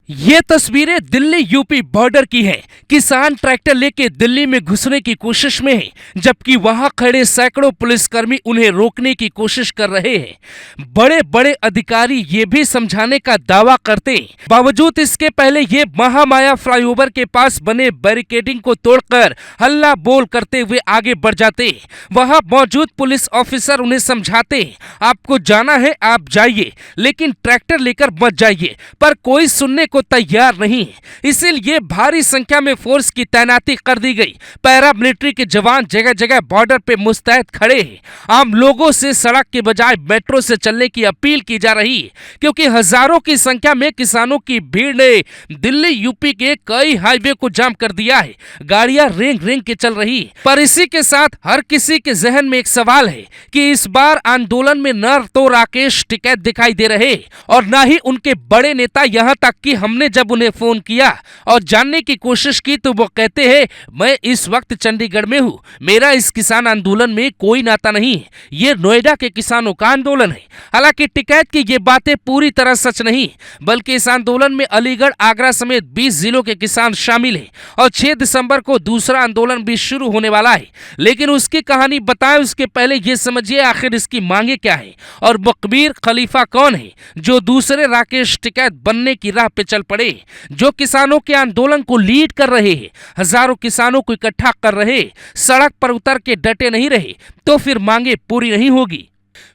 ये तस्वीरें Delhi UP border की हैं। किसान ट्रैक्टर लेके दिल्ली में घुसने की कोशिश में हैं, जबकि वहां खड़े सैकड़ों पुलिसकर्मी उन्हें रोकने की कोशिश कर रहे हैं। बड़े बड़े अधिकारी ये भी समझाने का दावा करते हैं, बावजूद इसके पहले ये महामाया फ्लाईओवर के पास बने बैरिकेडिंग को तोड़कर हल्ला बोल करते हुए आगे बढ़ जाते हैं। वहां मौजूद पुलिस ऑफिसर उन्हें समझाते हैं, आपको जाना है आप जाइए, लेकिन ट्रैक्टर लेकर मत जाइए, पर कोई सुनने को तैयार नहीं है। इसीलिए भारी संख्या में फोर्स की तैनाती कर दी गई। पैरामिलिट्री के जवान जगह जगह बॉर्डर पे मुस्तैद खड़े हैं। आम लोगों से सड़क के बजाय मेट्रो से चलने की अपील की जा रही है, क्योंकि हजारों की संख्या में किसानों की भीड़ ने दिल्ली यूपी के कई हाईवे को जाम कर दिया है। गाड़ियां रेंग रेंग के चल रही है। पर इसी के साथ हर किसी के जहन में एक सवाल है कि इस बार आंदोलन में न तो राकेश टिकैत दिखाई दे रहे और न ही उनके बड़े नेता, यहाँ तक कि हमने जब उन्हें फोन किया और जानने की कोशिश की तो वो कहते हैं, मैं इस वक्त चंडीगढ़ में हूँ, मेरा इस किसान आंदोलन में कोई नाता नहीं है, ये नोएडा के किसानों का आंदोलन है। हालांकि टिकैत की ये बातें पूरी तरह सच नहीं, बल्कि इस आंदोलन में अलीगढ़, आगरा समेत 20 जिलों के किसान शामिल हैं और 6 दिसंबर को दूसरा आंदोलन भी शुरू होने वाला है। लेकिन उसकी कहानी बताएं उसके पहले ये समझिए आखिर इसकी मांगे क्या है और मकबीर खलीफा कौन है जो दूसरे राकेश टिकैत बनने की राह पे चल पड़े, जो किसानों के आंदोलन को लीड कर रहे हैं, हजारों किसानों को इकट्ठा कर रहे, सड़क पर उतर के डटे नहीं रहे, तो फिर मांगे पूरी नहीं होगी।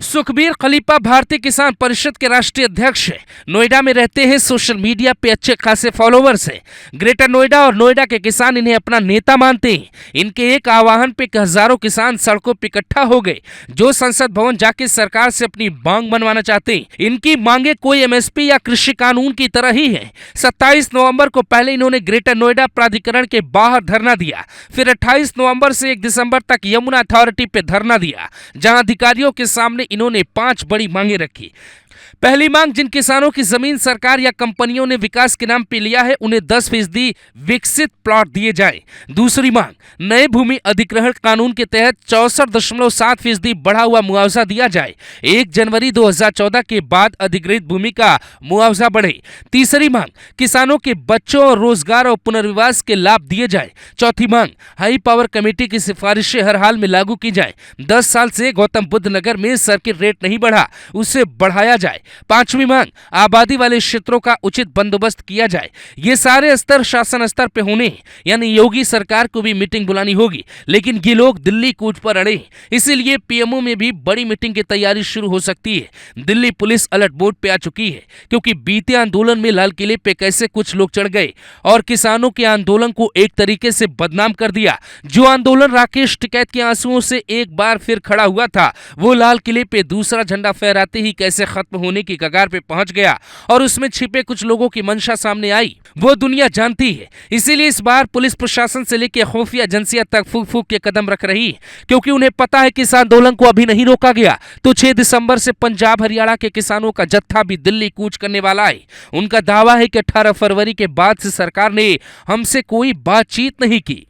सुखबीर खलीफा भारतीय किसान परिषद के राष्ट्रीय अध्यक्ष हैं। नोएडा में रहते हैं, सोशल मीडिया पे अच्छे खासे फॉलोवर्स हैं। ग्रेटर नोएडा और नोएडा के किसान इन्हें अपना नेता मानते हैं। इनके एक आह्वान पे हजारों किसान सड़कों पर इकट्ठा हो गए, जो संसद भवन जाके सरकार से अपनी मांग मनवाना चाहते हैं। इनकी मांगे कोई एमएसपी या कृषि कानून की तरह ही है। 27 नवंबर को पहले इन्होंने ग्रेटर नोएडा प्राधिकरण के बाहर धरना दिया, फिर 28 नवंबर से 1 दिसंबर तक यमुना अथॉरिटी पे धरना दिया, जहां अधिकारियों के सामने इन्होंने 5 बड़ी मांगे रखी। पहली मांग, जिन किसानों की जमीन सरकार या कंपनियों ने विकास के नाम पे लिया है उन्हें 10% विकसित प्लॉट दिए जाए। दूसरी मांग, नए भूमि अधिग्रहण कानून के तहत 64.7% बढ़ा हुआ मुआवजा दिया जाए। 1 जनवरी 2014 के बाद अधिग्रहित भूमि का मुआवजा बढ़े। तीसरी मांग, किसानों के बच्चों और रोजगार और पुनर्विकास के लाभ दिए जाए। चौथी मांग, हाई पावर कमेटी की सिफारिशें हर हाल में लागू की जाए। 10 साल से गौतम बुद्ध नगर में सर्किट रेट नहीं बढ़ा, उसे बढ़ाया जाए। पांचवी मांग, आबादी वाले क्षेत्रों का उचित बंदोबस्त किया जाए। ये सारे स्तर शासन स्तर पे होने, यानी योगी सरकार को भी मीटिंग बुलानी होगी, लेकिन ये लोग दिल्ली कूच पर अड़े। इसीलिए पीएमओ में भी बड़ी मीटिंग की तैयारी शुरू हो सकती है। दिल्ली पुलिस अलर्ट मोड पे आ चुकी है, क्योंकि बीते आंदोलन में लाल किले पे कैसे कुछ लोग चढ़ गए और किसानों के आंदोलन को एक तरीके से बदनाम कर दिया। जो आंदोलन राकेश टिकैत के आंसुओं से एक बार फिर खड़ा हुआ था, वो लाल किले पे दूसरा झंडा फहराते ही कैसे खत्म होने की कगार पे पहुंच गया और उसमें छिपे कुछ लोगों की मंशा सामने आई, वो दुनिया जानती है। इसीलिए इस बार पुलिस प्रशासन से लेकर खुफिया एजेंसियां तक फूक फूक के कदम रख रही है, क्योंकि उन्हें पता है कि इस आंदोलन को अभी नहीं रोका गया तो 6 दिसंबर से पंजाब हरियाणा के किसानों का जत्था भी दिल्ली कूच करने वाला है। उनका दावा है कि 18 फरवरी के बाद से सरकार ने हमसे कोई बातचीत नहीं की।